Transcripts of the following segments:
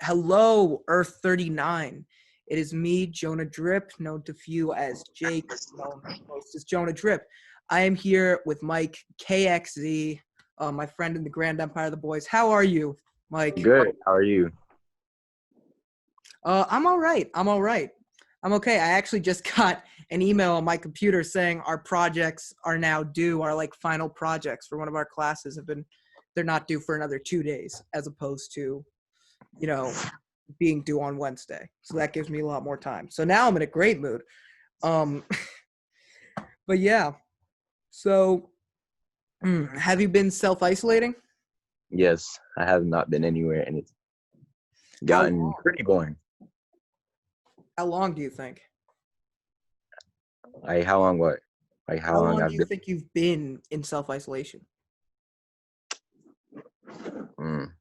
Hello, Earth 39. It is me, Jonah Drip, known to few as Jake, known most as Jonah Drip. I am here with Mike KXZ, my friend in the Grand Empire of the Boys. How are you, Mike? Good. How are you? I'm all right. I'm okay. I actually just got an email on my computer saying our projects are now due. Our final projects for one of our classes they're not due for another 2 days, as opposed to, you know, being due on Wednesday. So that gives me a lot more time. So now I'm in a great mood. Um, but yeah. So have you been self-isolating? Yes, I have not been anywhere, and it's How gotten long? pretty boring. How long do you think? Like how long? What? Like how How long long do I've you been? think you've been in self-isolation? Mm.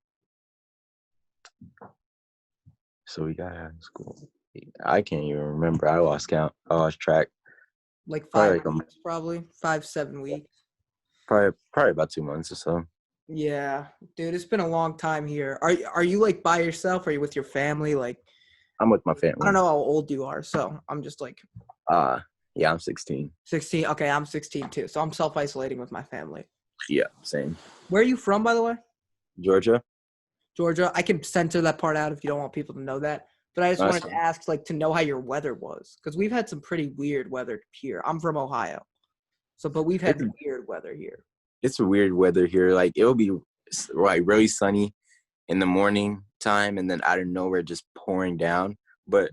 So we got out of school. I can't even remember. I lost count. I lost track. Like Probably 5 weeks, probably 5, 7 weeks. probably about 2 months or so. Yeah, dude, it's been a long time here. Are you like by yourself? Are you with your family? Like, I'm with my I don't family. know how old you are, so I'm just like Uh yeah, I'm 16. 16. Okay, I'm 16 too, so I'm self-isolating with my family. Yeah, same. Where are you from, by the way? Georgia. Georgia. I can censor that part out if you don't want people to know that. But I just That's wanted to fine. ask, like, to know how your weather was, because we've had some pretty weird weather here. I'm from Ohio, but we've It's had weird weather here. it's weird weather here. Like it'll be like really sunny in the morning time, and then out of nowhere just pouring down. But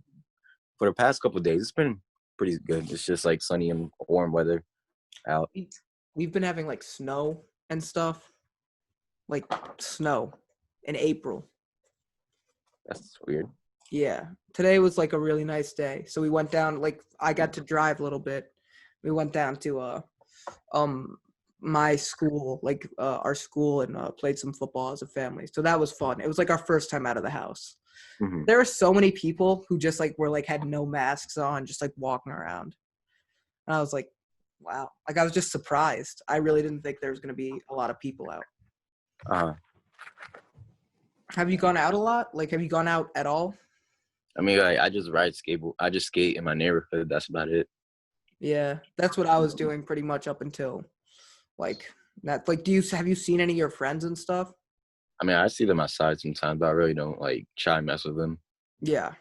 for the past couple of days, it's been pretty good. It's just like sunny and warm weather out. We- We've been having like snow and stuff, like snow in April. That's weird. Yeah, today was like a really nice day. So we went down. Like, I got to drive a little bit. We went down to um my school, like our school, and played some football as a family. So that was fun. It was like our first time out of the house. Hmm. There are so many people who just like were like had no masks on, just like walking around. And I was like, wow. Like, I was just surprised. I really didn't think there was gonna be a lot of people out. Uh, Have you gone out a lot? Like, have you gone out at all? I mean, like, I just ride skateboard. I just skate in my neighborhood. That's about it. Yeah, that's what I was doing pretty much up until like that. Like, have you seen any of your friends and stuff? I mean, I see them outside sometimes, but I really don't like try and mess with them. Yeah,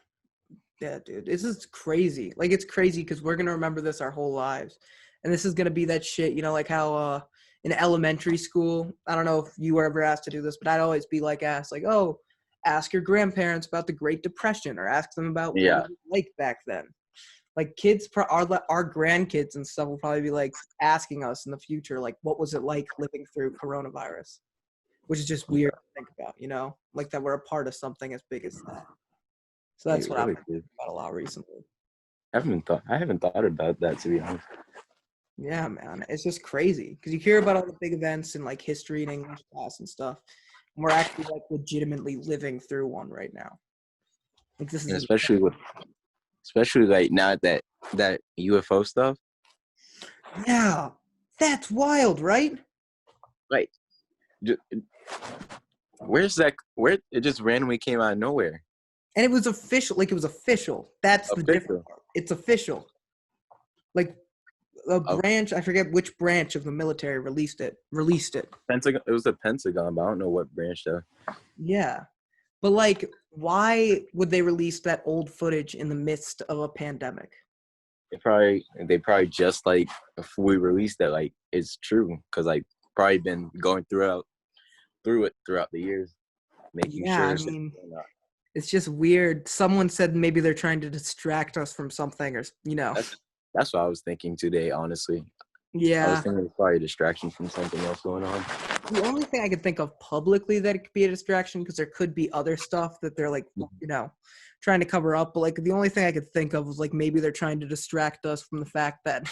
yeah, dude. This is crazy. Like, it's crazy because we're gonna remember this our whole lives, and this is gonna be that shit. You know, like how in elementary school, I don't know if you were ever asked to do this, but I'd always be like asked, like, oh, ask your grandparents about the Great Depression, or ask them about what Yeah, it was like back then. Like, our grandkids and stuff will probably be like asking us in the future, like, what was it like living through coronavirus? Which is just weird to think about, like that we're a part of something as big as that. So that's it what I've really been is. thinking about a lot recently. I haven't thought about that, to be honest. Yeah, man, it's just crazy because you hear about all the big events in like history and English class and stuff, and we're actually like legitimately living through one right now. Like, this is And insane. especially like now that UFO stuff. Yeah, that's wild, right? Like, ju- where's that? Where it just randomly came out of nowhere. And it was official. Like, it was official. That's the different Official. part. It's official. Like, a Of branch, I forget which branch of the military released it. Released it. Pentagon. It was the Pentagon, but I don't know what branch though. Yeah. But like, why would they release that old footage in the midst of a pandemic? They probably just like if we released that, like it's true because like probably been going through it throughout the years, making Yeah, I sure. mean, it's just weird. Someone said maybe they're trying to distract us from something, or That's that's what I was thinking today. Honestly, I was Yeah. thinking it's probably a distraction from something else going on. The only thing I could think of publicly that it could be a distraction, because there could be other stuff that they're like, trying to cover up. But like, the only thing I could think of was like maybe they're trying to distract us from the fact that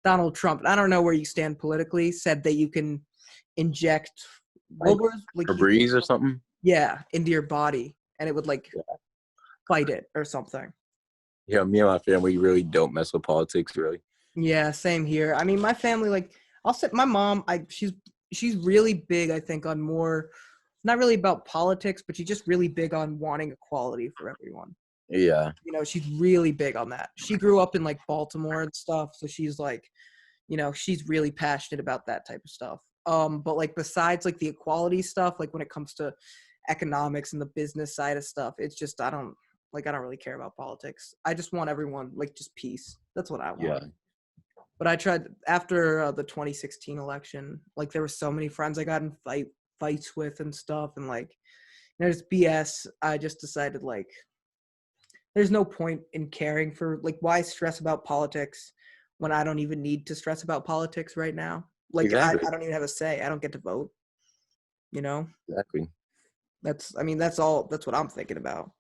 Donald Trump, I don't know where you stand politically, said that you can inject Like what was like a breeze or something. into your body, and it would like Yeah. fight it or something. Yeah, me and my family really don't mess with politics, really. Yeah, same here. I mean, my family, like, I'll say my mom, she's really big, I think, on more not really about politics, but she's just really big on wanting equality for everyone. Yeah. You know, she's really big on that. She grew up in like Baltimore and stuff, so she's like, you know, she's really passionate about that type of stuff. But like besides like the equality stuff, like when it comes to economics and the business side of stuff, it's just I don't really care about politics. I just want everyone like just peace. That's what I want. Yeah. But I tried after the 2016 election, like there were so many friends I got in fights with and stuff, and like there's BS. I just decided like there's no point in caring for like why stress about politics when I don't even need to stress about politics right now. Like Exactly. I don't even have a say. I don't get to vote. You know, Exactly. that's that's what I'm thinking about.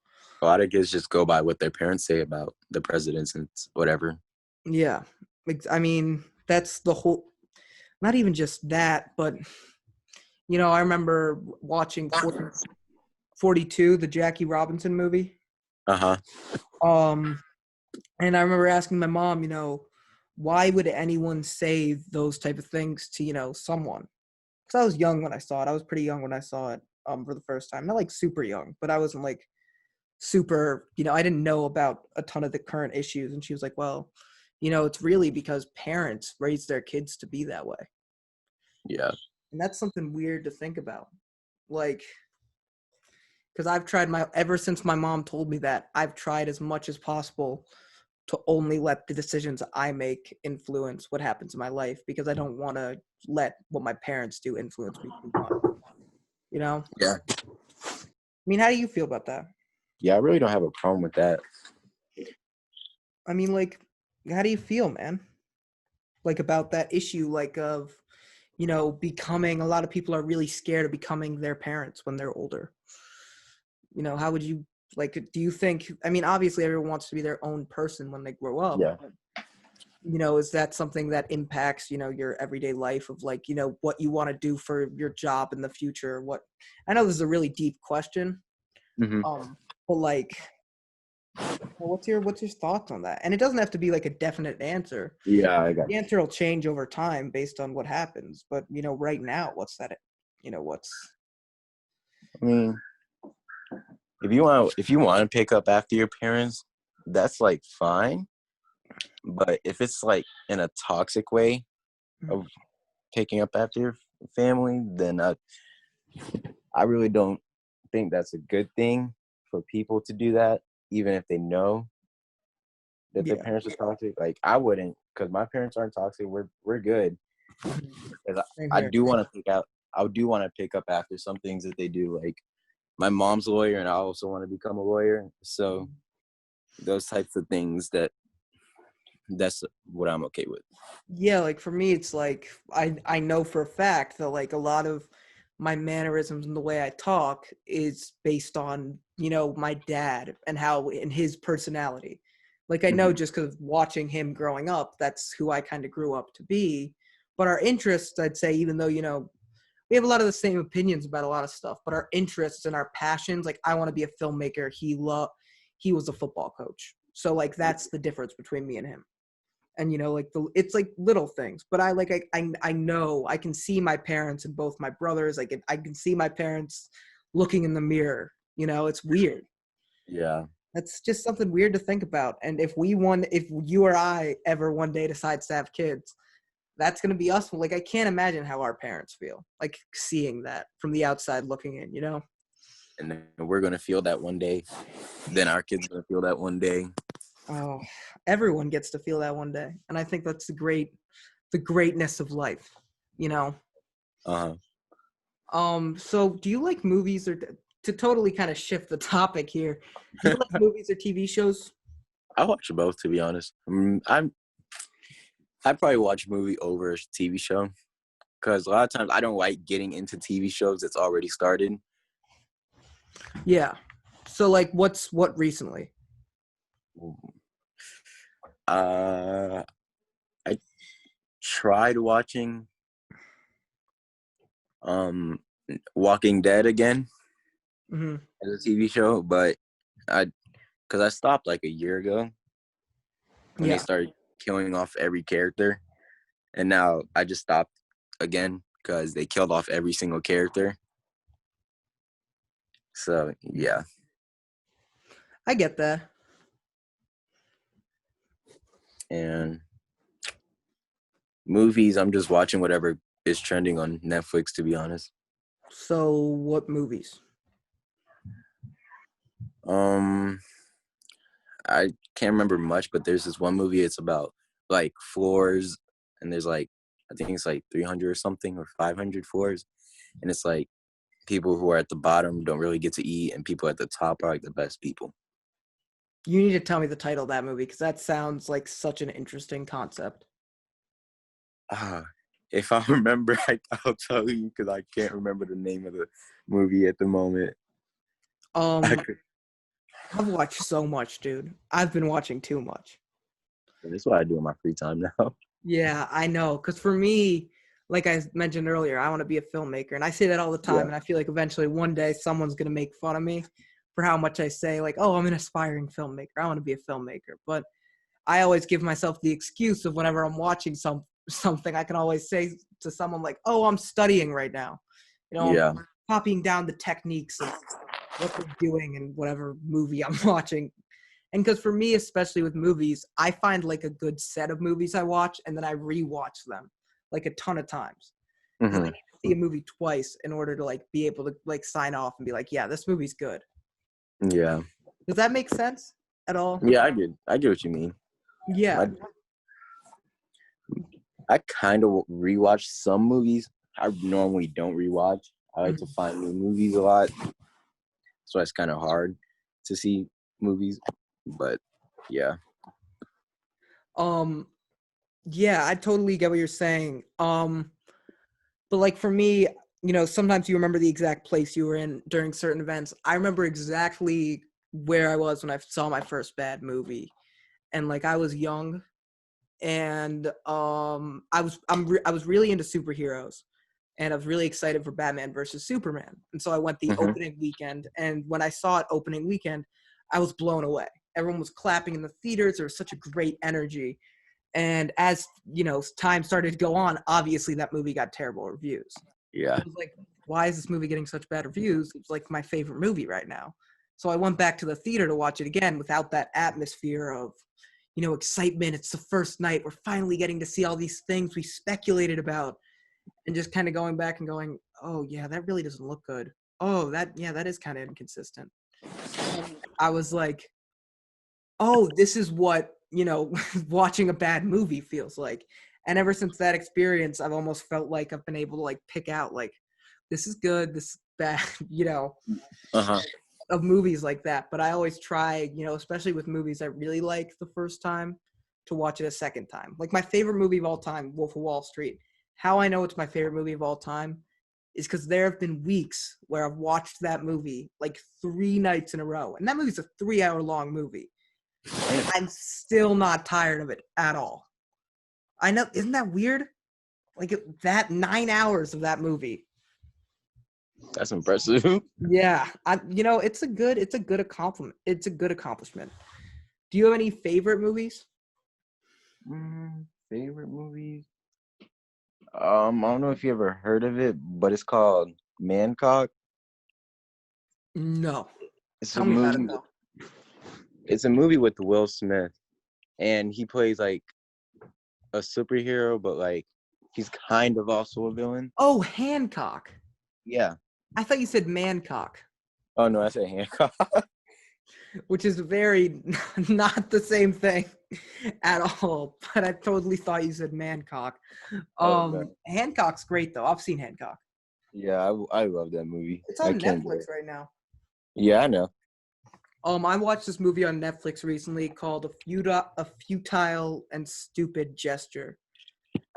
A lot of kids just go by what their parents say about the presidents and whatever. Yeah, I mean that's the whole. Not even just that, but you know, I remember watching 42, the Jackie Robinson movie. Uh-huh. And I remember asking my mom, you know, why would anyone say those type of things to, you know, someone? Because I was young when I saw it. I was pretty young when I saw it for the first time. Not like super young, but I wasn't like super, you know, I didn't know about a ton of the current issues. And she was like, well, you know, it's really because parents raise their kids to be that way. Yeah. And that's something weird to think about. Like, because ever since my mom told me that, I've tried as much as possible to only let the decisions I make influence what happens in my life because I don't want to let what my parents do influence me too much. You know? Yeah. I mean, how do you feel about that? Yeah, I really don't have a problem with that. I mean, like, how do you feel, man? Like about that issue, like of, you know, becoming, a lot of people are really scared of becoming their parents when they're older. You know, how would you, like, do you think, I mean, obviously everyone wants to be their own person when they grow up. Yeah. You know, is that something that impacts, you know, your everyday life of like, you know, what you want to do for your job in the future? What, I know this is a really deep question, Mm-hmm. but like, well, what's your thoughts on that? And it doesn't have to be like a definite answer. Yeah, I got The you. answer will change over time based on what happens. But you know, right now, what's that? You know, what's I mean, if you want to pick up after your parents, that's like fine. But if it's like in a toxic way of picking up after your family, then I really don't think that's a good thing for people to do that, even if they know that their yeah. parents are toxic. Like I wouldn't, because my parents aren't toxic. We're good. 'Cause Same I here. do want to I do want to pick up after some things that they do. Like my mom's a lawyer, and I also want to become a lawyer. So those types of things that's what I'm okay with. Yeah, like for me, it's like I know for a fact that like a lot of my mannerisms and the way I talk is based on, you know, my dad and how in his personality. Like I know Mm-hmm. just because watching him growing up, that's who I kind of grew up to be. But our interests, I'd say, even though, you know, we have a lot of the same opinions about a lot of stuff, but our interests and our passions, like I want to be a filmmaker. He was a football coach. So like that's the difference between me and him. And you know, like it's like little things, but I know I can see my parents and both my brothers. I can see my parents looking in the mirror. You know, it's weird. Yeah. That's just something weird to think about. And if you or I ever one day decides to have kids, that's gonna be us. Like I can't imagine how our parents feel, like seeing that from the outside looking in. You know. And then we're gonna feel that one day. Then our kids gonna feel that one day. Oh, everyone gets to feel that one day, and I think that's the greatness of life. You know. Uh-huh. So do you like movies or to totally kind of shift the topic here? Do you like movies or TV shows? I watch both, to be honest. I probably watch a movie over a TV show because a lot of times I don't like getting into TV shows that's already started. Yeah. So like what recently? Uh, I tried watching um Walking Dead again Hmm. as a TV show, but I because I stopped like a year ago when they Yeah. started killing off every character, and now I just stopped again because they killed off every single character. So yeah. I get that. And movies, I'm just watching whatever is trending on Netflix, to be honest. So, what movies? Um, I can't remember much, but there's this one movie. It's about like floors, and there's like I think it's like 300 or something or 500 floors, and it's like people who are at the bottom don't really get to eat, and people at the top are like the best people. You need to tell me the title of that movie because that sounds like such an interesting concept. Ah, if I remember, I'll tell you because I can't remember the name of the movie at the moment. Um, I've watched so much, dude. I've been watching too much. That's what I do in my free time now. Yeah, I know. Because for me, like I mentioned earlier, I want to be a filmmaker. And I say that all the time. Yeah, And I feel like eventually one day someone's going to make fun of me for how much I say, like, oh, I'm an aspiring filmmaker. I want to be a filmmaker. But I always give myself the excuse of whenever I'm watching something, I can always say to someone, like, oh, I'm studying right now. I'm yeah, copying down the techniques of what they're doing in whatever movie I'm watching. And because for me, especially with movies, I find like a good set of movies I watch and then I rewatch them like a ton of times. Because I hmm need to see a movie twice in order to like be able to like sign off and be like, yeah, this movie's good. yeah, Does that make sense at all? yeah. I get what you mean. Yeah. I kind of rewatch some movies. I normally don't rewatch. I like to Mhm. find new movies a lot, so it's kind of hard to see movies. But yeah, Um, yeah, I totally get what you're saying. But like for me, sometimes you remember the exact place you were in during certain events. I remember exactly where I was when I saw my first bad movie. And like I was young and I was really into superheroes and I was really excited for Batman versus Superman. And so I went the hmm opening weekend, and when I saw it opening weekend, I was blown away. Everyone was clapping in the theaters. There was such a great energy. And as time started to go on, obviously that movie got terrible reviews. yeah, I was like, why is this movie getting such bad reviews? It's like my favorite movie right now. So I went back to the theater to watch it again without that atmosphere of, excitement. It's the first night. We're finally getting to see all these things we speculated about, and just kind of going back and going, oh yeah, that really doesn't look good. Oh, that is kind of inconsistent. And I was like, oh, this is what, watching a bad movie feels like. And ever since that experience, I've almost felt like I've been able to like pick out like, this is good, this is bad, uh huh, of movies like that. But I always try, especially with movies I really like the first time, to watch it a second time. Like my favorite movie of all time, Wolf of Wall Street. How I know it's my favorite movie of all time is because there have been weeks where I've watched that movie like 3 nights in a row. And that movie's a 3 hour long movie. And I'm still not tired of it at all. I know, isn't that weird? Like that 9 hours of that movie. that's impressive. Yeah, it's a good accomplishment. It's a good accomplishment. Do you have any favorite movies? Favorite movies? I don't know if you ever heard of it, but it's called Mancock. No. It's a Tell me about it movie. though. It's a movie with Will Smith, and he plays like a superhero, but like he's kind of also a villain. Oh, Hancock. Yeah. I thought you said Mancock, Oh no, I said Hancock. which is very not the same thing at all. But I totally thought you said Mancock. Oh no. Hancock's great though. I've seen Hancock. Yeah, I love that movie. It's I on can't do Netflix it. right now. Yeah, I know. I watched this movie on Netflix recently called A Futile and Stupid Gesture.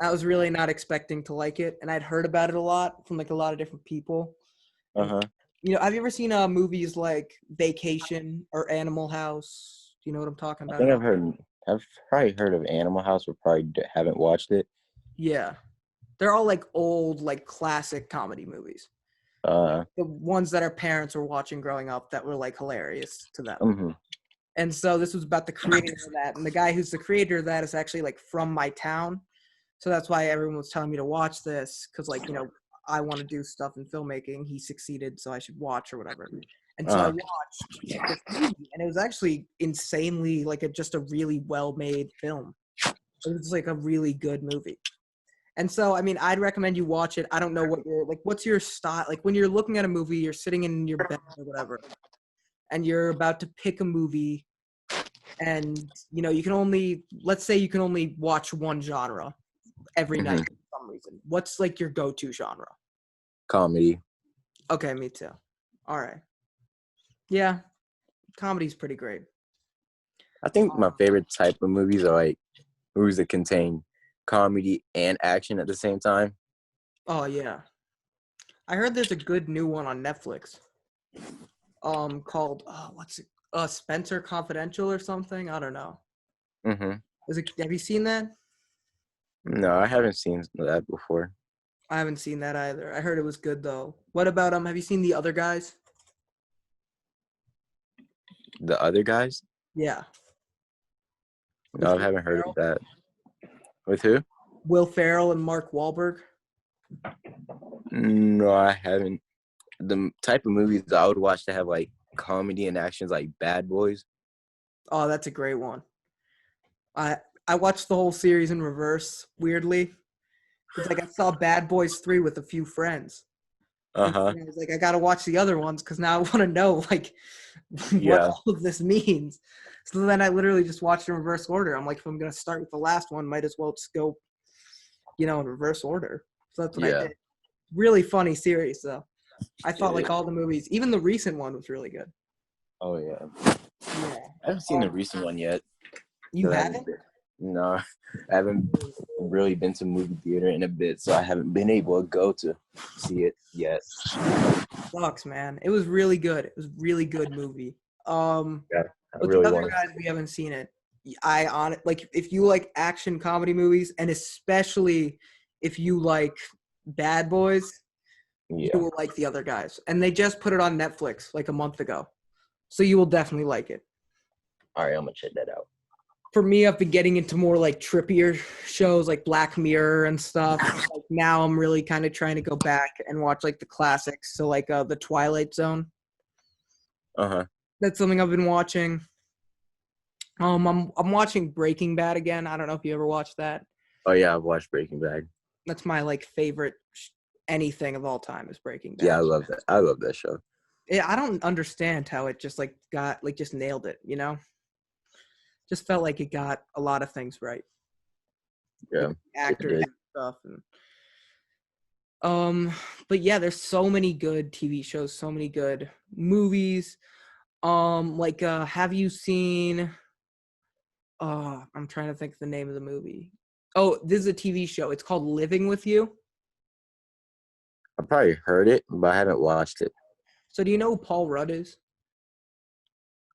I was really not expecting to like it, and I'd heard about it a lot from like a lot of different people. Uh And huh. have you ever seen movies like Vacation or Animal House? Do you know what I'm talking I about think at I've all? heard. I've probably heard of Animal House, but probably haven't watched it. Yeah. They're all like old, like classic comedy movies. Uh. The ones that our parents were watching growing up that were like hilarious to them. hmm And so this was about the creator of that. And the guy who's the creator of that is actually like from my town. So that's why everyone was telling me to watch this because, like, I want to do stuff in filmmaking. He succeeded, so I should watch or whatever. And so I Uh, watched this movie, and it was actually insanely like just a really well-made film. It was like a really good movie. And so, I mean, I'd recommend you watch it. I don't know what your like. What's your style? Like when you're looking at a movie, you're sitting in your bed or whatever, and you're about to pick a movie, and you can only, let's say, you can only watch one genre every night mhm. for some reason. What's like your go-to genre? Comedy. Okay, me too. All right. Yeah, comedy's pretty great. I think my favorite type of movies are like movies that contain comedy and action at the same time. Oh yeah, I heard there's a good new one on Netflix. Called what's it? Spencer Confidential or something. I don't know. Hmm. Is it? Have you seen that? No, I haven't seen that before. I haven't seen that either. I heard it was good though. What about have you seen The Other Guys? The other guys? Yeah. With No, I Will haven't heard of Ferrell? that. With who? Will Ferrell and Mark Wahlberg. No, I haven't. The type of movies that I would watch that have like comedy and actions like Bad Boys. Oh, that's a great one. I I watched the whole series in reverse, weirdly. It's like I saw Bad Boys 3 with a few friends. And Uh-huh. I was like, I gotta watch the other ones because now I want to know like what Yeah. all of this means. So then I literally just watched in reverse order. I'm like, if I'm gonna start with the last one, might as well just go, in reverse order. So that's what I Yeah. did. Really funny series though. I thought Yeah. like all the movies, even the recent one was really good. Oh yeah. Yeah. I haven't seen the recent one yet. You 'Cause I haven't haven't? been, no, I haven't really been to movie theater in a bit, so I haven't been able to go to see it yet. Sucks, man. It was really good. It was a really good movie. Yeah, I But the really other want guys, we haven't seen it. I on it like if you like action comedy movies, and especially if you like Bad Boys, to. you Yeah. will like the other guys. And they just put it on Netflix like a month ago, so you will definitely like it. All right, I'm gonna check that out. For me, I've been getting into more like trippier shows like Black Mirror and stuff. Like now I'm really kind of trying to go back and watch like the classics. So like the Twilight Zone. Uh-huh. That's something I've been watching. I'm watching Breaking Bad again. I don't know if you ever watched that. Oh yeah, I've watched Breaking Bad. That's my like favorite anything of all time is Breaking Yeah, Bad. I love that. I love that show. Yeah, I don't understand how it just like got like just nailed it, Just felt like it got a lot of things right. Yeah, Like it actors did. and stuff and but yeah, there's so many good TV shows, so many good movies. Like have you seen I'm trying to think of the name of the movie. Oh, this is a TV show. It's called Living with You. I probably heard it, but I haven't watched it. So do you know who Paul Rudd is?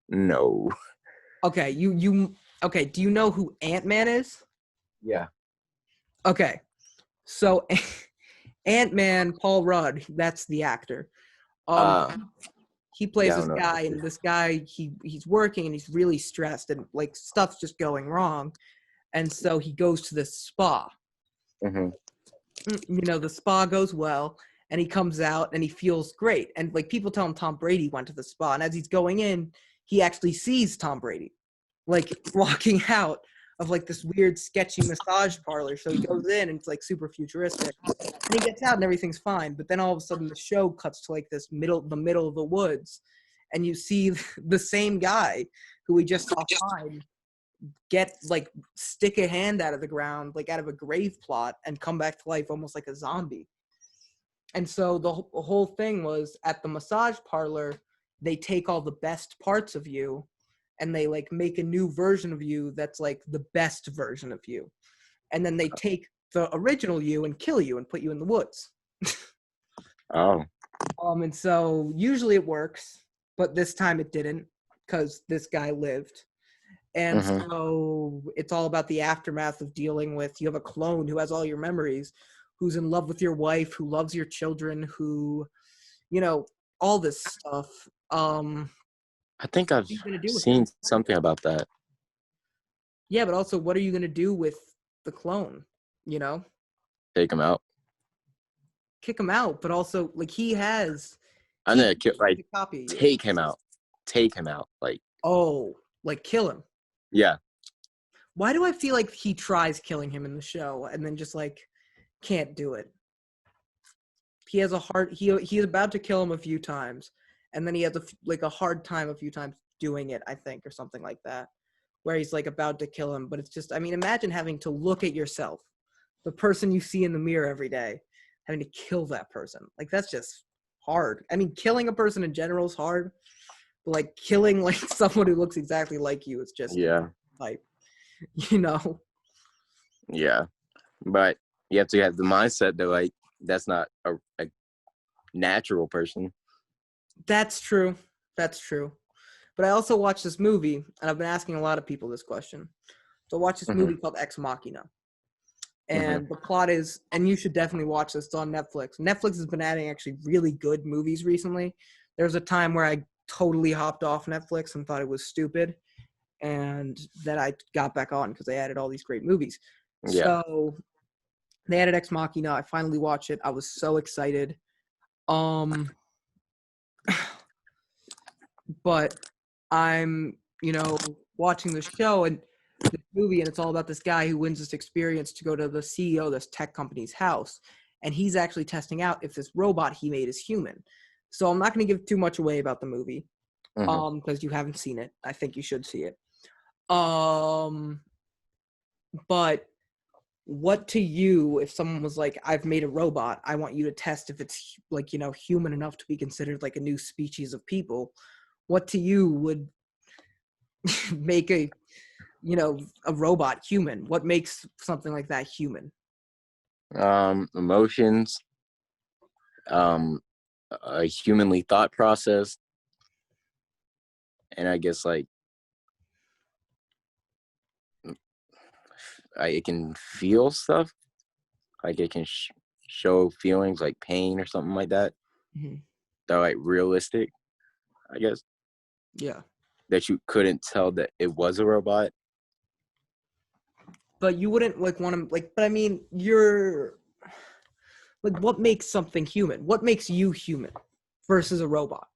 No. Okay, you okay, do you know who Ant-Man is? Yeah. Okay. So Ant-Man, Paul Rudd, that's the actor. Um Uh, he plays yeah, I this don't know. guy, and this guy he's working and he's really stressed and like stuff's just going wrong. And so he goes to this spa. Mm-hmm. The spa goes well, and he comes out and he feels great. And like people tell him Tom Brady went to the spa, and as he's going in, he actually sees Tom Brady, like walking out of like this weird sketchy massage parlor. So he goes in and it's like super futuristic. And he gets out and everything's fine. But then all of a sudden the show cuts to like the middle of the woods, and you see the same guy who we just saw fine get like stick a hand out of the ground, like out of a grave plot, and come back to life almost like a zombie. And so the whole thing was at the massage parlor, they take all the best parts of you and they like make a new version of you that's like the best version of you. And then they take the original you and kill you and put you in the woods. Oh. And so usually it works, but this time it didn't because this guy lived. And Mm-hmm. so it's all about the aftermath of dealing with, you have a clone who has all your memories, who's in love with your wife, who loves your children, who, all this stuff. I think I've What are you going to do with it? seen something about that. Yeah, but also, what are you going to do with the clone? You know, Take him out. kick him out, but also, like, he has I'm gonna kill, like, copy you. take him out. Take him out. Like, Oh, like kill him. yeah. Why do I feel like he tries killing him in the show and then just like can't do it? He has a hard. He's about to kill him a few times, and then he has a hard time a few times doing it. I think, or something like that, where he's like about to kill him. But it's just, I mean, imagine having to look at yourself, the person you see in the mirror every day, having to kill that person. Like that's just hard. I mean, killing a person in general is hard, but like killing like someone who looks exactly like you is just like, you know. Yeah. But you have to have the mindset that, like, that's not a natural person. That's true. That's true. But I also watched this movie, and I've been asking a lot of people this question. So I watched this movie called Ex Machina. And the plot is, and you should definitely watch this, it's on Netflix. Netflix has been adding actually really good movies recently. There was a time where I totally hopped off Netflix and thought it was stupid. And then I got back on because they added all these great movies. Yeah. So they added Ex Machina. I finally watched it. I was so excited. But I'm, watching the show and this movie, and it's all about this guy who wins this experience to go to the CEO of this tech company's house. And he's actually testing out if this robot he made is human. So I'm not going to give too much away about the movie because you haven't seen it. I think you should see it. But what to you, if someone was like, I've made a robot, I want you to test if it's like, human enough to be considered like a new species of people. What to you would make a robot human? What makes something like that human? Emotions, a humanly thought process, and I guess like it can feel stuff, like it can show feelings like pain or something like that. They're like realistic, I guess. Yeah. That you couldn't tell that it was a robot. But you wouldn't like want to like, but I mean, you're like, what makes something human? What makes you human versus a robot?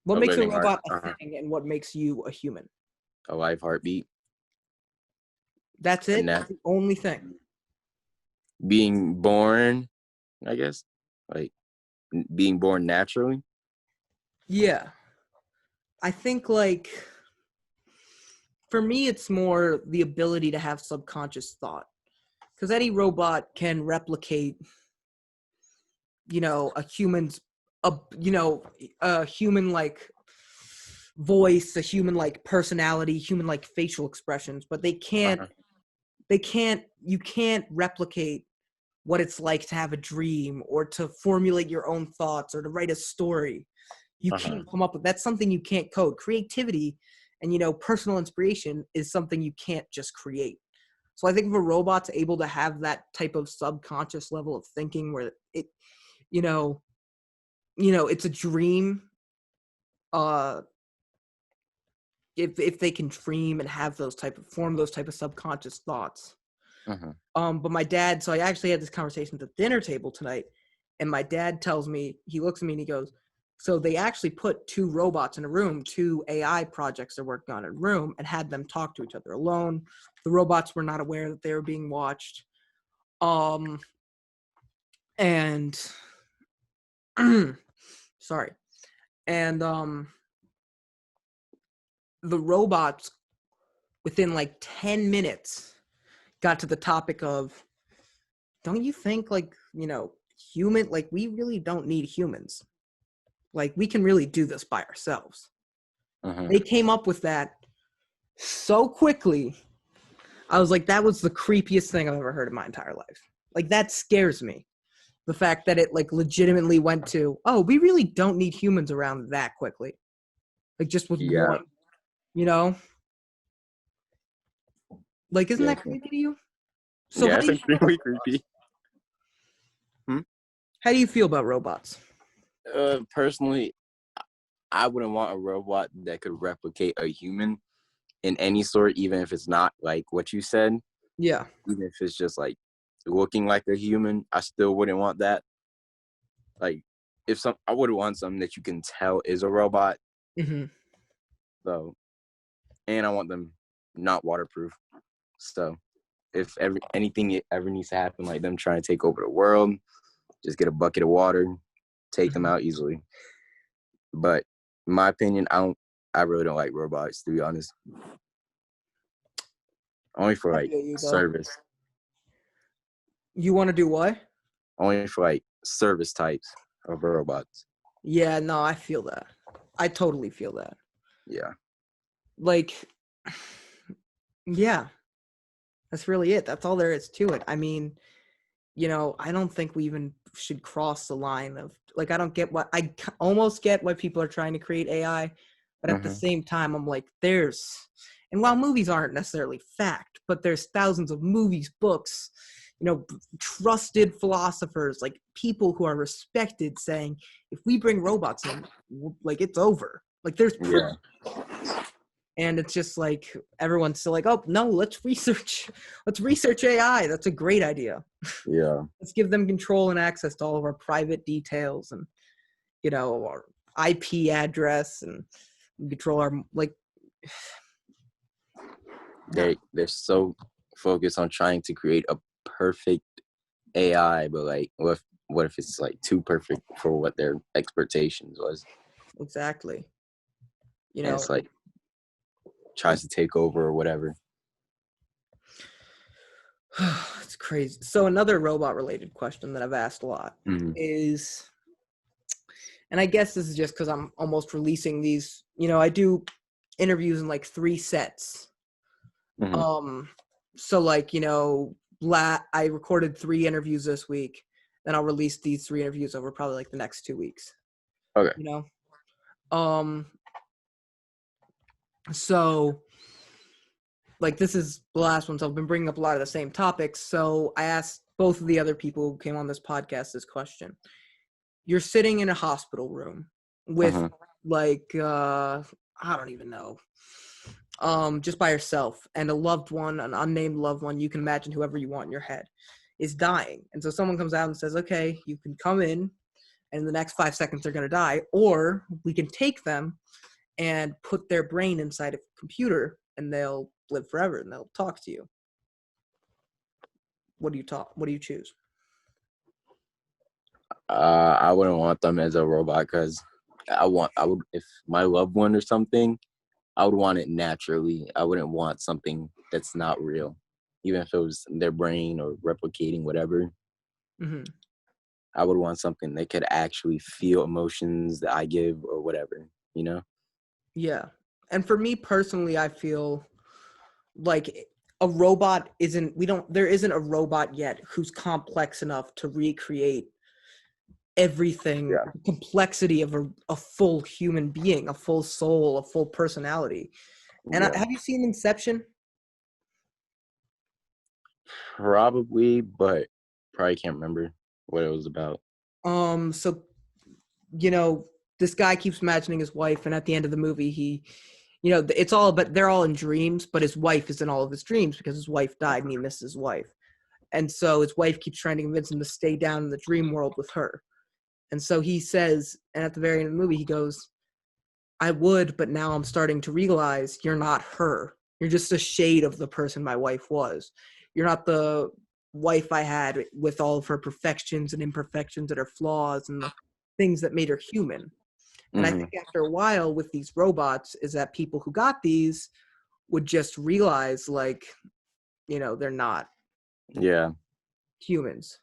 What makes a robot a thing and what makes you a human? A live heartbeat. That's it? That's the only thing. Being born, I guess. Like being born naturally. Yeah. I think like for me it's more the ability to have subconscious thought. Because any robot can replicate a human's a human like voice, a human like personality, human like facial expressions, but you can't replicate what it's like to have a dream or to formulate your own thoughts or to write a story. You can't come up with that's something you can't code. Creativity and personal inspiration is something you can't just create. So I think if a robot's able to have that type of subconscious level of thinking where it it's a dream, if they can dream and have form those type of subconscious thoughts. But my dad, so I actually had this conversation at the dinner table tonight, and my dad tells me, he looks at me and he goes, so they actually put two robots in a room, two AI projects they're working on in a room, and had them talk to each other alone. The robots were not aware that they were being watched. And sorry. And the robots within like 10 minutes got to the topic of, don't you think like, human, like we really don't need humans. Like we can really do this by ourselves. They came up with that so quickly. I was like, that was the creepiest thing I've ever heard in my entire life. Like that scares me. The fact that it like legitimately went to, oh, we really don't need humans around that quickly. Like just with one, Like, isn't that creepy to you? So yeah, it's extremely creepy. How do you feel about robots? Personally, I wouldn't want a robot that could replicate a human in any sort, even if it's not like what you said. Yeah. Even if it's just like looking like a human, I still wouldn't want that. Like, I would want something that you can tell is a robot. Mm-hmm. So, and I want them not waterproof. So, if anything ever needs to happen, like them trying to take over the world, just get a bucket of water, take them Mm-hmm. out easily. But in my opinion, I really don't like robots, to be honest. Only for I like feel you though. service. You want to do what? Only for like service types of robots. Yeah, no, I feel that. I totally feel that. Yeah. Like, yeah, that's really it. That's all there is to it. I mean, I don't think we even should cross the line of, like, I don't get almost get why people are trying to create AI, but at the Mm-hmm. same time, I'm like, and while movies aren't necessarily fact, but there's thousands of movies, books, trusted philosophers, like people who are respected saying, if we bring robots in, like, it's over. Like, there's proof. Yeah. And it's just like everyone's still like, oh no, let's research AI. That's a great idea. Yeah. Let's give them control and access to all of our private details and our IP address and control our They're so focused on trying to create a perfect AI, but like what if it's like too perfect for what their expectations was? exactly. And it's like tries to take over or whatever. It's crazy. So another robot related question that I've asked a lot Mm-hmm. is, and I guess this is just because I'm almost releasing these, I do interviews in like 3 sets. Mm-hmm. So like, I recorded 3 interviews this week, then I'll release these 3 interviews over probably like the next 2 weeks. Okay. So like this is the last one, so I've been bringing up a lot of the same topics. So I asked both of the other people who came on this podcast this question. You're sitting in a hospital room with like I don't even know, just by yourself, and a loved one, an unnamed loved one, you can imagine whoever you want in your head, is dying. And so someone comes out and says, okay, you can come in, and in the next 5 seconds they're going to die, or we can take them and put their brain inside a computer and they'll live forever and they'll talk to you. What do you choose? I wouldn't want them as a robot because I would, if my loved one or something, I would want it naturally. I wouldn't want something that's not real, even if it was their brain or replicating whatever. Mm-hmm. I would want something that could actually feel emotions that I give or whatever, Yeah. And for me personally, I feel like a robot there isn't a robot yet who's complex enough to recreate everything, Yeah. the complexity of a full human being, a full soul, a full personality. And Yeah. have you seen Inception? Probably, but probably can't remember what it was about. So this guy keeps imagining his wife, and at the end of the movie he it's all, but they're all in dreams, but his wife is in all of his dreams because his wife died and he misses his wife. And so his wife keeps trying to convince him to stay down in the dream world with her. And so he says, and at the very end of the movie, he goes, I would, but now I'm starting to realize you're not her. You're just a shade of the person my wife was. You're not the wife I had with all of her perfections and imperfections and her flaws and the things that made her human. And I think after a while with these robots is that people who got these would just realize, like, they're not Yeah, humans.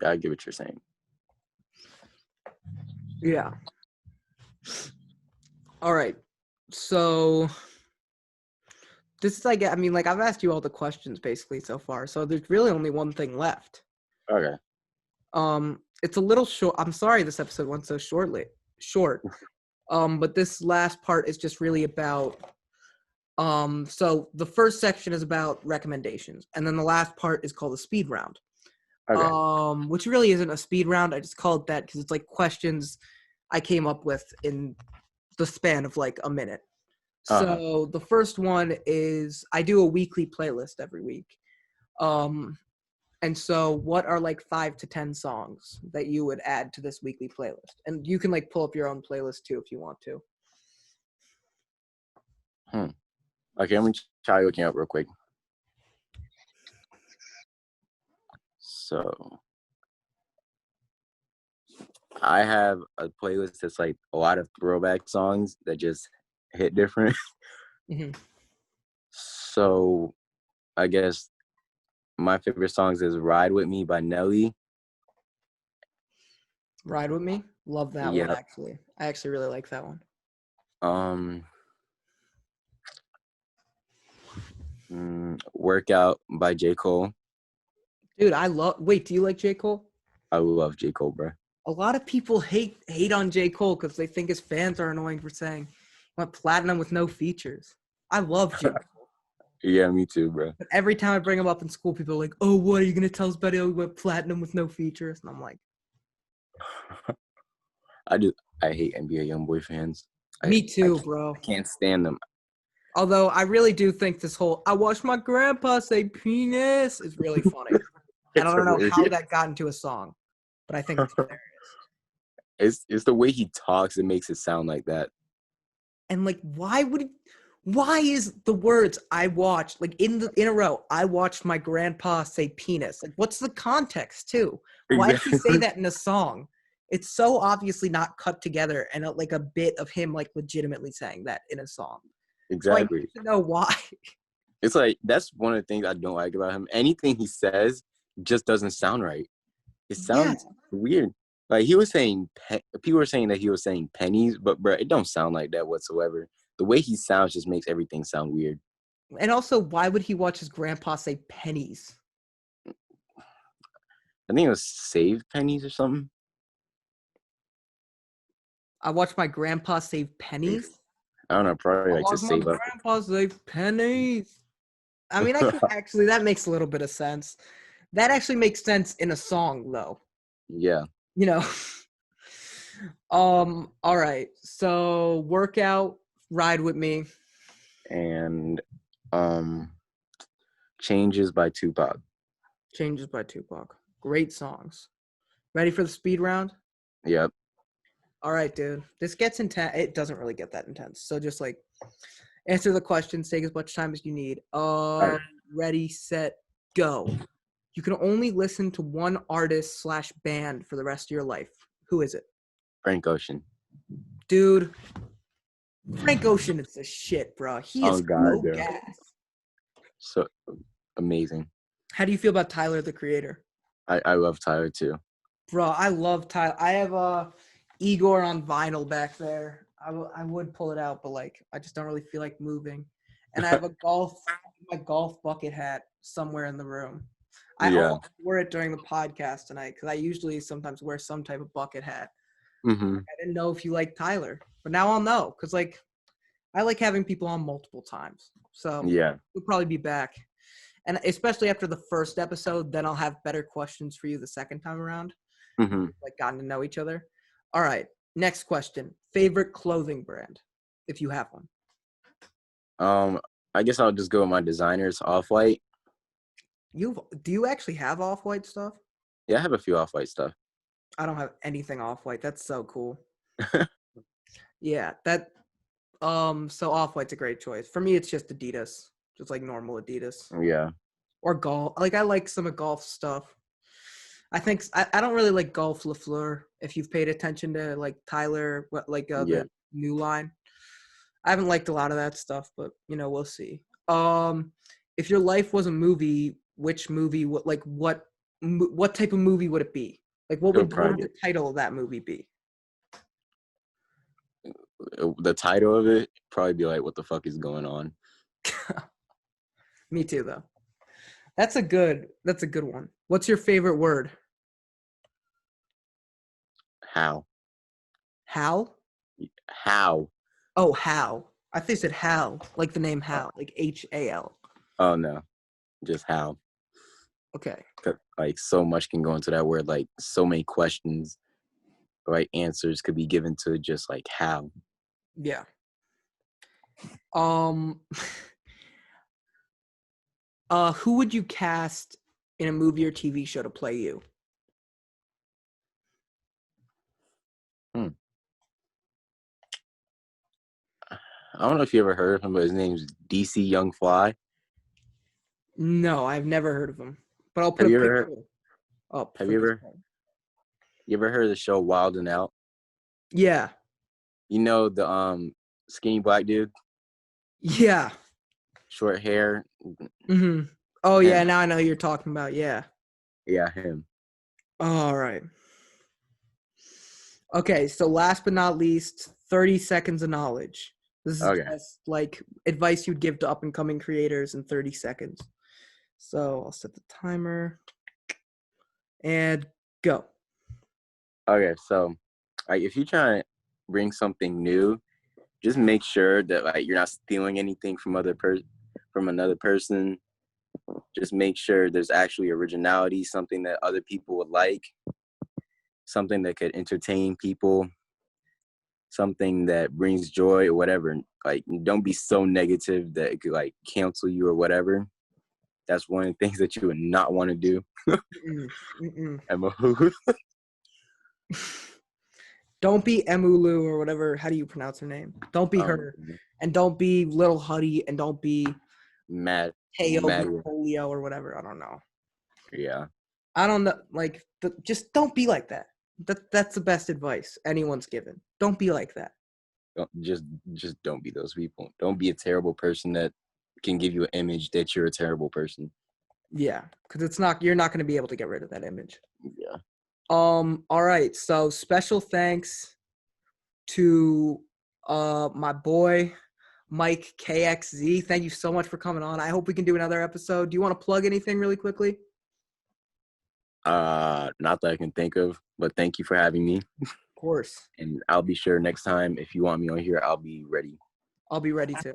I get what you're saying. Yeah. All right. So this is like, I mean, like I've asked you all the questions basically so far. So there's really only one thing left. Okay. It's a little short. I'm sorry this episode went so short. But this last part is just really about so the first section is about recommendations, and then the last part is called a speed round. Okay. Which really isn't a speed round. I just called that because it's like questions I came up with in the span of like a minute. So the first one is I do a weekly playlist every week. And so what are like 5 to 10 songs that you would add to this weekly playlist? And you can like pull up your own playlist too if you want to. Okay, let me try looking up real quick. So I have a playlist that's like a lot of throwback songs that just hit different. Mm-hmm. So I guess my favorite songs is "Ride with Me" by Nelly. Ride with Me. Love that one, Yep. actually. I actually really like that one. "Workout" by J. Cole. Dude, wait, do you like J. Cole? I love J. Cole, bro. A lot of people hate on J. Cole because they think his fans are annoying for saying he went platinum with no features. I love J. Cole. Yeah, me too, bro. But every time I bring him up in school, people are like, oh, what are you gonna tell us about it? He went platinum with no features? And I'm like, I hate NBA YoungBoy fans. me too, bro. I can't stand them. Although I really do think this whole "I watched my grandpa say penis" is really funny. And I don't know how that got into a song, but I think it's hilarious. It's the way he talks that makes it sound like that. And like, why is the words "I watched" like in a row? I watched my grandpa say penis. Like, what's the context too? Why did he say that in a song? It's so obviously not cut together and like a bit of him like legitimately saying that in a song. Exactly. So I need to know why. It's like that's one of the things I don't like about him. Anything he says just doesn't sound right. It sounds weird. Like he was saying, people were saying that he was saying pennies, but bro, it don't sound like that whatsoever. The way he sounds just makes everything sound weird. And also, why would he watch his grandpa say pennies? I think it was save pennies or something. I watched my grandpa save pennies. I don't know, probably like to save up. Grandpa save pennies. I mean, that makes a little bit of sense. That actually makes sense in a song, though. Yeah. You know. All right. So workout, ride with me, and Changes by Tupac. Changes by Tupac. Great songs. Ready for the speed round? Yep. All right, dude. This gets intense. It doesn't really get that intense. So just like answer the questions, take as much time as you need. Right. Ready, set, go. You can only listen to one artist / band for the rest of your life. Who is it? Frank Ocean. Dude, Frank Ocean is the shit, bro. He is so gas. So amazing. How do you feel about Tyler, the Creator? I love Tyler too. Bro, I love Tyler. I have Igor on vinyl back there. I would pull it out, but like I just don't really feel like moving. And I have my golf bucket hat somewhere in the room. I almost wore it during the podcast tonight because I usually sometimes wear some type of bucket hat. Mm-hmm. I didn't know if you like Tyler, but now I'll know because like I like having people on multiple times. So we'll probably be back. And especially after the first episode, then I'll have better questions for you the second time around. Mm-hmm. Like gotten to know each other. All right. Next question. Favorite clothing brand, if you have one. I guess I'll just go with my designers, Off-White. Do you actually have Off-White stuff? Yeah, I have a few Off-White stuff. I don't have anything Off-White. That's so cool. Yeah, that so Off-White's a great choice. For me, it's just Adidas. Just like normal Adidas. Yeah. Or golf. Like I like some of golf stuff. I think I don't really like Golf LaFleur. If you've paid attention to like Tyler, the new line, I haven't liked a lot of that stuff, but we'll see. If your life was a movie, which movie? What type of movie would it be? Like what would the title of that movie be? The title of it probably be like, "What the fuck is going on?" Me too, though. That's a good one. What's your favorite word? How. Hal? How. Oh, Hal. I think you said Hal, like the name Hal, like Hal. Oh no, just how. Okay. Like so much can go into that word. Like so many questions, like answers could be given to just like how. Yeah. Who would you cast in a movie or TV show to play you? Hmm. I don't know if you ever heard of him, but his name's DC Young Fly. No, I've never heard of him. But I'll put Have a you ever heard? picture up Have for you this ever one. you ever heard of the show Wild and Out? Yeah. You know the skinny black dude, Yeah. short hair, Mm-hmm. Oh yeah, him. now I know who you're talking about. Yeah. Yeah, him. All right. Okay, so last but not least, 30 seconds of knowledge. This is Okay. just like advice you'd give to up and coming creators in 30 seconds. So I'll set the timer and go. Okay, so like if you're trying to bring something new, just make sure that like you're not stealing anything from from another person. Just make sure there's actually originality, something that other people would like, something that could entertain people, something that brings joy or whatever. Like don't be so negative that it could like cancel you or whatever. That's one of the things that you would not want to do. Mm-mm. Mm-mm. Emu. Don't be Emulu or whatever. How do you pronounce her name? Don't be her. And don't be Little Huddy. And don't be Mad, Teo mad. Polio or whatever. I don't know. Yeah. I don't know. Like, just don't be like that. That's the best advice anyone's given. Don't be like that. Just don't be those people. Don't be a terrible person that can give you an image that you're a terrible person. Yeah, because you're not going to be able to get rid of that image. Yeah. All right. So special thanks to my boy Mikekxz. Thank you so much for coming on. I hope we can do another episode. Do you want to plug anything really quickly? Not that I can think of, but thank you for having me. Of course. And I'll be sure next time if you want me on here, I'll be ready. I'll be ready to.